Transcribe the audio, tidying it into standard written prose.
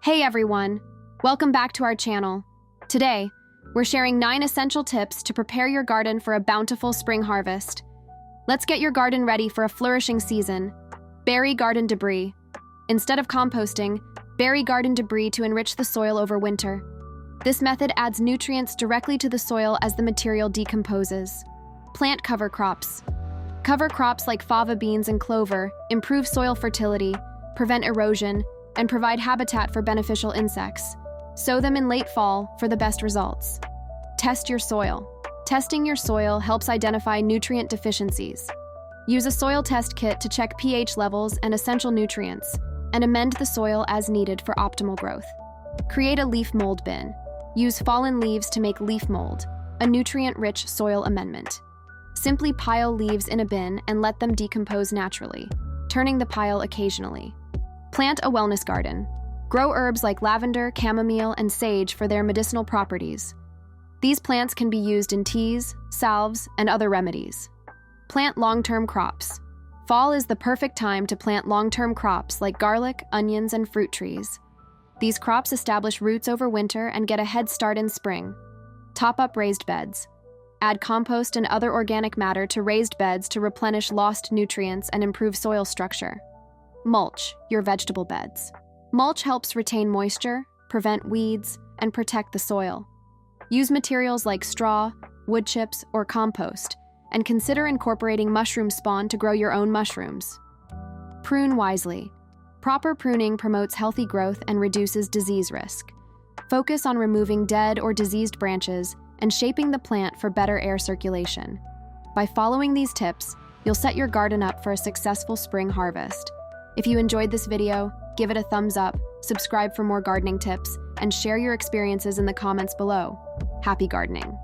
Hey everyone, welcome back to our channel. Today, we're sharing 9 essential tips to prepare your garden for a bountiful spring harvest. Let's get your garden ready for a flourishing season. Bury garden debris. Instead of composting, bury garden debris to enrich the soil over winter. This method adds nutrients directly to the soil as the material decomposes. Plant cover crops. Cover crops like fava beans and clover improve soil fertility, prevent erosion, and provide habitat for beneficial insects. Sow them in late fall for the best results. Test your soil. Testing your soil helps identify nutrient deficiencies. Use a soil test kit to check pH levels and essential nutrients, and amend the soil as needed for optimal growth. Create a leaf mold bin. Use fallen leaves to make leaf mold, a nutrient-rich soil amendment. Simply pile leaves in a bin and let them decompose naturally, turning the pile occasionally. Plant a wellness garden. Grow herbs like lavender, chamomile, and sage for their medicinal properties. These plants can be used in teas, salves, and other remedies. Plant long-term crops. Fall is the perfect time to plant long-term crops like garlic, onions, and fruit trees. These crops establish roots over winter and get a head start in spring. Top up raised beds. Add compost and other organic matter to raised beds to replenish lost nutrients and improve soil structure. Mulch your vegetable beds. Mulch helps retain moisture, prevent weeds, and protect the soil. Use materials like straw, wood chips, or compost, and consider incorporating mushroom spawn to grow your own mushrooms. Prune wisely. Proper pruning promotes healthy growth and reduces disease risk. Focus on removing dead or diseased branches and shaping the plant for better air circulation. By following these tips, you'll set your garden up for a successful spring harvest. If you enjoyed this video, give it a thumbs up, subscribe for more gardening tips, and share your experiences in the comments below. Happy gardening!